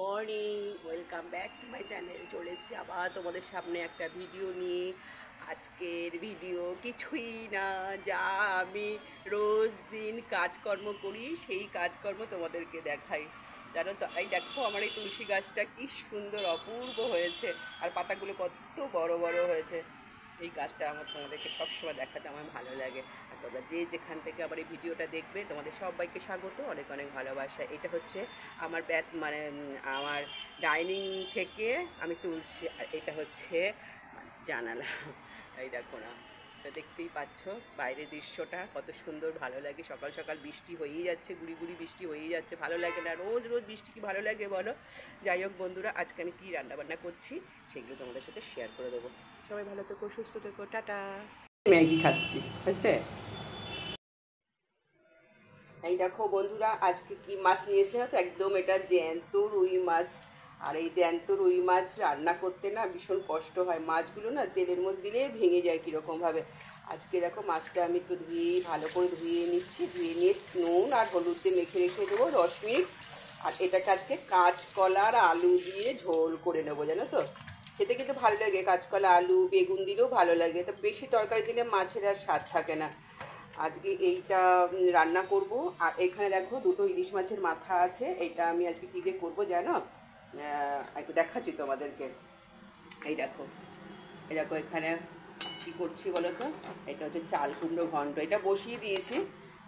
Morning, welcome back to my channel. চলে এসেছি আবার তোমাদের সামনে একটা ভিডিও নিয়ে। আজকের ভিডিও কিছুই না, যা আমি রোজ দিন কাজকর্ম করি সেই কাজকর্ম তোমাদেরকে দেখাই, জানো তো। এই দেখো, আমার এই তুলসী গাছটা কি সুন্দর অপূর্ব হয়েছে, আর পাতাগুলো কত বড় বড় হয়েছে। এই গাছটা তোমাদেরকে সবসময় দেখাতে আমার ভালো লাগে। আর তোমরা যে যেখান থেকে আমার এই ভিডিওটা দেখবে, তোমাদের সবাইকে স্বাগত, অনেক অনেক ভালোবাসা। এটা হচ্ছে আমার আমার ডাইনিং থেকে আমি তুলছি, আর এটা হচ্ছে জানালা। এই দেখো না, এটা দেখতেই পাচ্ছ বাইরের দৃশ্যটা কত সুন্দর, ভালো লাগে। সকাল সকাল বৃষ্টি হয়েই যাচ্ছে, গুড়ি গুড়ি বৃষ্টি হয়েই যাচ্ছে, ভালো লাগে না? রোজ রোজ বৃষ্টি কি ভালো লাগে বলো? যাই হোক বন্ধুরা, আজকে আমি কী রান্নাবান্না করছি সেগুলো তোমাদের সাথে শেয়ার করে দেবো। সবাই ভালো থেকো, সুস্থ থেকো, টাটা। ম্যাগি খাচ্ছি, হচ্ছে। এই দেখো বন্ধুরা, আজকে কি মাছ নিয়েছি না তো, একদম এটা জ্যান্ত রুই মাছ। আর এই জ্যান্ত রুই মাছ রান্না করতে না ভীষণ কষ্ট হয়, মাছগুলো না তেলের মধ্যে দিলে ভেঙে যায় কীরকমভাবে। আজকে দেখো মাছটা আমি তো ধুয়ে ভালো করে ধুয়ে নিচ্ছি, ধুয়ে নিয়ে নুন আর হলুদ দিয়ে মেখে রেখে দেবো 10 মিনিট। আর এটাকে আজকে কাঁচকলা আর আলু দিয়ে ঝোল করে নেবো, জানো তো। খেতে কিন্তু ভালো লাগে, কাঁচকলা আলু বেগুন দিলেও ভালো লাগে, তো বেশি তরকারি দিলে মাছের আর স্বাদ থাকে না। আজকে এইটা রান্না করব। আর এখানে দেখো দুটো ইলিশ মাছের মাথা আছে, এইটা আমি আজকে কী দিয়ে করবো জানো? একটু দেখাচ্ছি তোমাদেরকে। এই দেখো, এই দেখো এখানে কী করছি বলো তো। এটা হচ্ছে চাল কুমড়ো ঘন্ট, এটা বসিয়ে দিয়েছি।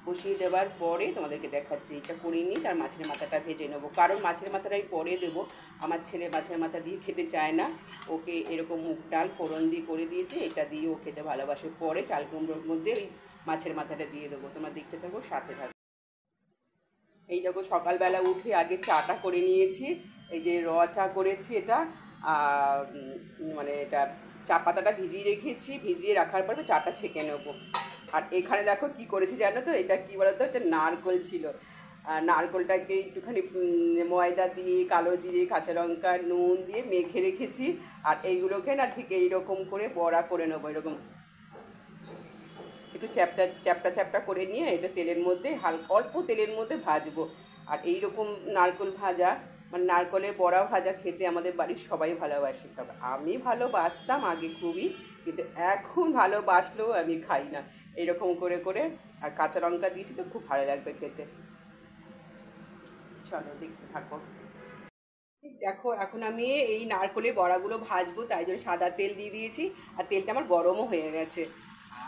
বসিয়ে দেওয়ার পরে তোমাদেরকে দেখাচ্ছি, এটা করিনি, তার মাছের মাথাটা ভেজে নেবো, কারণ মাছের মাথাটাই পরে দেবো। আমার ছেলে মাছের মাথা দিয়ে খেতে চায় না, ওকে এরকম মুগ ডাল ফোড়ন দিয়ে করে দিয়েছি, এটা দিয়ে ও খেতে ভালোবাসে। পরে চাল কুমড়োর মধ্যে ওই মাছের মাথাটা দিয়ে দেবো, তোমরা দেখতে থাকো, সাথে থাকো। এই দেখো সকালবেলা উঠে আগে চাটা করে নিয়েছি, এই যে চা করেছি এটা। মানে এটা চা পাতাটা ভিজিয়ে রেখেছি, ভিজিয়ে রাখার পরে চাটা ছেঁকে নেবো। আর এখানে দেখো কি করেছি জানো তো, এটা কি বলতো, এটা নারকোল ছিল। নারকোলটাকে একটুখানি ময়দা দিয়ে কালো জিরে কাঁচা লঙ্কা নুন দিয়ে মেখে রেখেছি। আর এইগুলোকে না ঠিক এইরকম করে বড়া করে নেবো, এরকম একটু চ্যাপটা চ্যাপটা চ্যাপটা করে নিয়ে এটা তেলের মধ্যে হালকা অল্প তেলের মধ্যে ভাজবো। আর এই রকম নারকোল ভাজা, মানে নারকোলের বড়া ভাজা খেতে আমাদের বাড়ির সবাই ভালোবাসে, তবে আমি ভালোবাসতাম আগে খুবই, কিন্তু এখন ভালোবাসলেও আমি খাই না। এইরকম করে করে, আর কাঁচা লঙ্কা দিয়েছি তো খুব ভালো লাগবে খেতে। চলো দেখতে থাকো। দেখো এখন আমি এই নারকোলের বড়াগুলো ভাজবো, তাই জন্য সাদা তেল দিয়ে দিয়েছি, আর তেলটা আমার গরমও হয়ে গেছে।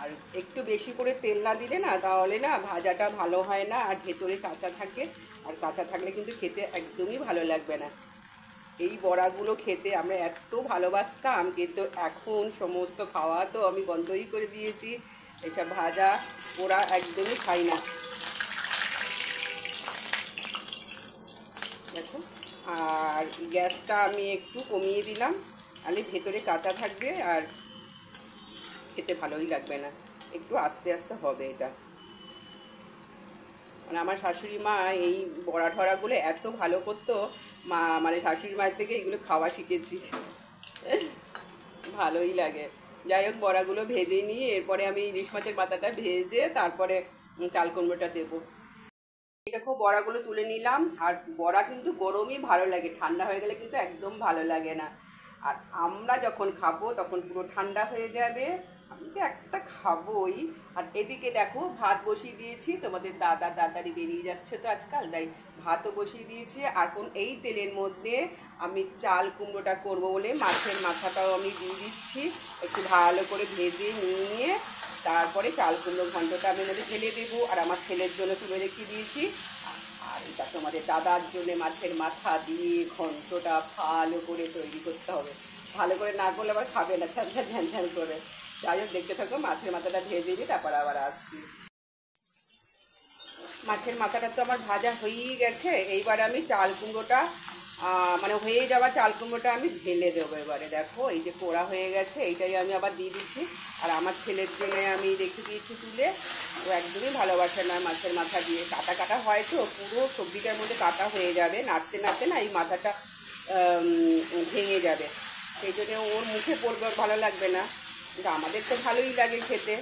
আর একটু বেশি করে তেল না দিলে না, তাহলে না ভাজাটা ভালো হয় না, আর ভেতরে কাঁচা থাকে, আর কাঁচা থাকলে কিন্তু খেতে একদমই ভালো লাগবে না। এই বড়াগুলো খেতে আমরা এত ভালোবাসতাম, কিন্তু এখন সমস্ত খাওয়া তো আমি বন্ধই করে দিয়েছি, এসব ভাজা পোড়া একদমই খাই না। দেখো, আর গ্যাসটা আমি একটু কমিয়ে দিলাম, তাহলে ভেতরে কাঁচা থাকবে আর খেতে ভালোই লাগবে না। একটু আস্তে আস্তে হবে এটা। মানে আমার শাশুড়ি মা এই বড়া ঠড়াগুলো এত ভালো করতো, মানে শাশুড়ি মায়ের থেকে এগুলো খাওয়া শিখেছি, ভালোই লাগে। যাই হোক, বড়াগুলো ভেজে নিয়ে এরপরে আমি ইলিশ মাছের মাথাটা ভেজে তারপরে চাল কুমড়োটা দেবো। দেখো বড়াগুলো তুলে নিলাম, আর বড়া কিন্তু গরমই ভালো লাগে, ঠান্ডা হয়ে গেলে কিন্তু একদম ভালো লাগে না। আর আমরা যখন খাবো তখন পুরো ঠান্ডা হয়ে যাবে, আমি তো একটা খাবোই। আর এদিকে দেখো ভাত বসিয়ে দিয়েছি, তোমাদের দাদা দাদারি বেরিয়ে যাচ্ছে তো আজকাল, তাই ভাতও বসিয়ে দিয়েছি। আর কোন এই তেলের মধ্যে আমি চাল কুমড়োটা করবো বলে মাছের মাথাটাও আমি দিয়ে দিচ্ছি, একটু ভালো করে ভেজে নিয়ে তারপরে চাল কুমড়ো ঘন্টটা আমি মধ্যে ঢেলে দেবো। আর আমার ছেলের জন্য তুলে রেখে দিয়েছি। আর এটা তোমাদের দাদার জন্য মাছের মাথা দিয়ে ঘন্টটা ভালো করে তৈরি করতে হবে, ভালো করে না করলে আবার খাবে না, ঝ্যান ঝ্যান ঝ্যান ঝ্যান করে। যাই হোক দেখতে থাকো, মাছের মাথাটা ভেজে নিয়ে তারপর আবার আসছি। মাছের মাথাটা তো আমার ভাজা হয়েই গেছে, এইবার আমি চাল কুমড়োটা মানে হয়ে যাওয়া চাল কুমড়োটা আমি ঢেলে দেবো। এবারে দেখো এই যে পোড়া হয়ে গেছে, এইটাই আমি আবার দিয়ে দিচ্ছি। আর আমার ছেলের জন্য আমি রেখে দিয়েছি তুলে, ও একদমই ভালোবাসে না মাছের মাথা দিয়ে, কাটা কাটা হয় তো, পুরো সবজিটার মধ্যে কাটা হয়ে যাবে, নাড়তে নাড়তে না এই মাথাটা ভেঙে যাবে, সেই জন্য ওর মুখে পড়বে, ওর ভালো লাগবে না, কিন্তু আমাদের তো ভালোই লাগে খেতে।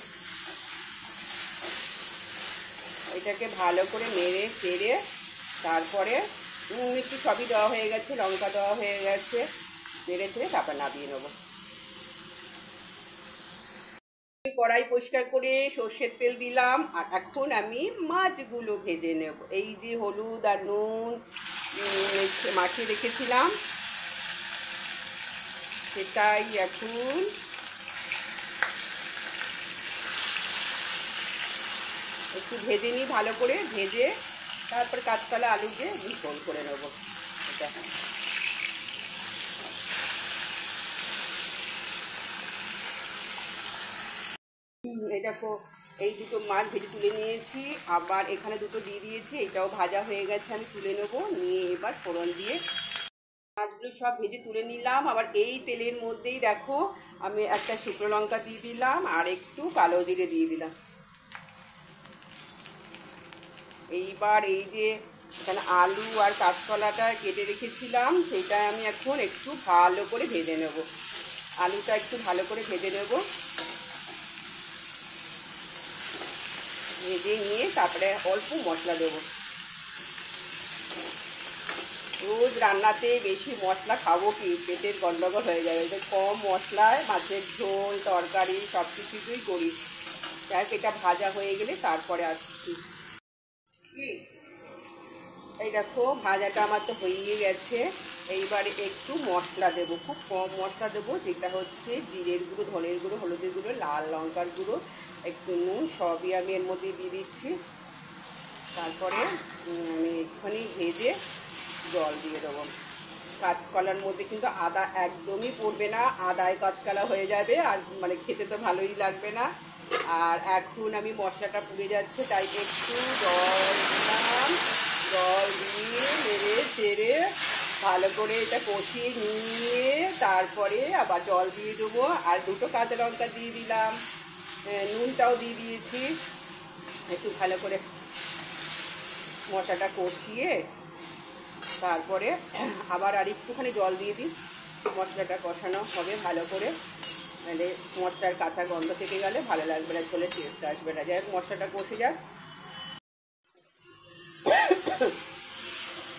এটাকে ভালো করে নেড়ে চেড়ে তারপরে একটু সবই দেওয়া হয়ে গেছে, লঙ্কা দেওয়া হয়ে গেছে, নেড়ে চেড়ে তারপর নামিয়ে নেবো। কড়াই পরিষ্কার করে সর্ষের তেল দিলাম, আর এখন আমি মাছগুলো ভেজে নেব। এই যে হলুদ আর নুন মাখিয়ে রেখেছিলাম, সেটাই এখন একটু ভেজে নিই ভালো করে, ভেজে তারপর কাঁচকলা আলু দিয়ে ঝোল করে নেবো। এটা এই দেখো, এই দুটো মাছ ভেজে তুলে নিয়েছি, আবার এখানে দুটো দিয়ে দিয়েছি, এটাও ভাজা হয়ে গেছে, আমি তুলে নেবো। নিয়ে এবার ফোড়ন দিয়ে মাছগুলো সব ভেজে তুলে নিলাম। আবার এই তেলের মধ্যেই দেখো আমি একটা শুকনো লঙ্কা দিয়ে দিলাম, আর একটু কালো জিরে দিয়ে দিলাম। এইবার এই যে এখানে আলু আর কাঁচকলাটা কেটে রেখেছিলাম, সেটা আমি এখন একটু ভালো করে ভেজে নেব। আলুটা একটু ভালো করে ভেজে নেব, ভেজে নিয়ে তারপরে অল্প মশলা দেবো। রোজ রান্নাতে বেশি মশলা খাবো কি, পেটের গন্ডগোল হয়ে যাবে। তো কম মশলায় মাছের ঝোল তরকারি সব কিছুই করি। যাই এটা ভাজা হয়ে গেলে তারপরে আসছি। এই দেখো ভাজাটা আমার তো হয়ে গেছে। এইবারে একটু মশলা দেবো, খুব কম মশলা দেবো, যেটা হচ্ছে জিরের গুঁড়ো, ধনের গুঁড়ো, হলুদের গুঁড়ো, লাল লঙ্কার গুঁড়ো, একটু নুন, সবই আমি এর মধ্যে দিয়ে দিচ্ছি। তারপরে আমি একটুখানি ভেজে জল দিয়ে দেবো। কাঁচকলার মধ্যে কিন্তু আদা একদমই পড়বে না, আদায় কাঁচকলা হয়ে যাবে, আর মানে খেতে তো ভালোই লাগবে না। আর এখন আমি মশলাটা পুড়ে যাচ্ছে, তাই একটু জল দিলাম। জল দিয়ে নেড়ে চেড়ে ভালো করে এটা কষিয়ে নিয়ে তারপরে আবার জল দিয়ে দেবো, আর দুটো কাঁচা লঙ্কা দিয়ে দিলাম, নুনটাও দিয়ে দিয়েছি। একটু ভালো করে মশলাটা কষিয়ে তারপরে আবার আর একটুখানি জল দিয়ে দিই। মশলাটা কষানো হবে ভালো করে, নাহলে মশলার কাঁচা গন্ধ থেকে গেলে ভালো লাগবে না, ঝোলের টেস্ট আসবে না। যাই হোক মশলাটা কষে যাক।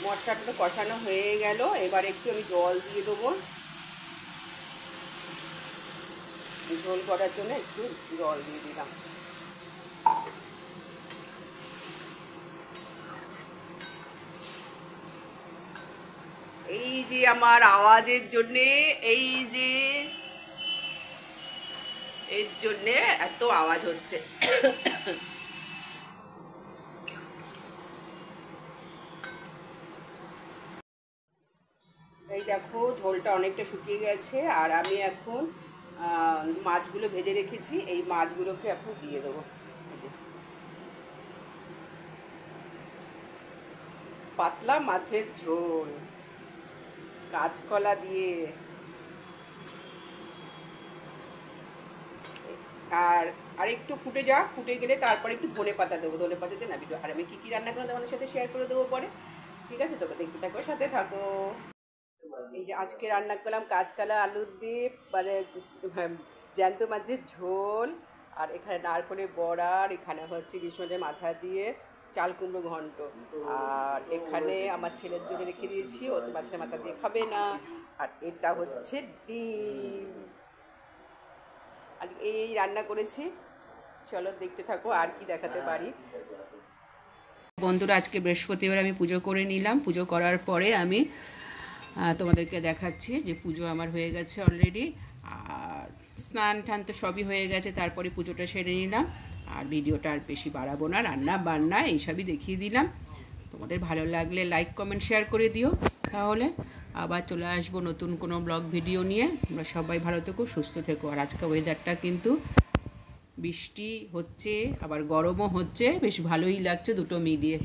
মশলাটা তো কষানো হয়ে গেল, এবার একটু আমি জল দিয়ে দেবো। ঝোল করার জন্য একটু জল দিয়ে দিলাম। এই যে আমার আওয়াজের জন্যে, এই যে এর জন্যে এত আওয়াজ হচ্ছে। এই দেখো ঝোলটা অনেকটা শুকিয়ে গেছে, আর আমি এখন মাছগুলো ভেজে রেখেছি, এই মাছগুলোকে এখন দিয়ে দেবো। পাতলা মাছের ঝোল কাঁচকলা দিয়ে, আর আর একটু ফুটে যাক, ফুটে গেলে তারপরে একটু ধনে পাতা দেবো। ধনে পাতা দিয়ে নামিয়ে দেবো। আর আমি কী কী রান্না করবো তোমাদের সাথে শেয়ার করে দেবো পরে। ঠিক আছে, তোমরা দেখতে থাকো, সাথে থাকো। এই যে আজকে রান্না করলাম কাঁচকলা আলুর দিয়ে মানে জ্যান্ত মাছের ঝোল, আর এখানে নারকোলের বড়া, আর এখানে হচ্ছে ইলিশ মাছের মাথা দিয়ে চাল কুমড়ো ঘন্ট, আর এখানে আমার ছেলের জন্য রেখে দিয়েছি, ও তো মাছের মাথা দিয়ে খাবে না। আর এটা হচ্ছে ডিম। আজকে এই রান্না করেছি, চলো দেখতে থাকো আর কি দেখাতে পারি। বন্ধুরা আজকে বৃহস্পতিবার আমি পুজো করে নিলাম। পুজো করার পরে আমি তোমাদেরকে দেখাচ্ছি যে পুজো আমার হয়ে গেছে অলরেডি, আর স্নান টান তো সবই হয়ে গেছে। তারপরে পুজোটা সেরে নিলাম, আর ভিডিওটা আর বেশি বাড়াবো না, রান্না বান্না এইসবই দেখিয়ে দিলাম। তোমাদের ভালো লাগলে লাইক কমেন্ট শেয়ার করে দিও। তাহলে আবার চলে আসবো নতুন কোনো ব্লগ ভিডিও নিয়ে। তোমরা সবাই ভালো থেকো, সুস্থ থেকো। আর আজকে ওয়েদারটা কিন্তু বৃষ্টি হচ্ছে, আবার গরমও হচ্ছে, বেশ ভালোই লাগছে, দুটো মিলিয়ে।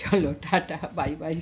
চলো টাটা, বাই বাই।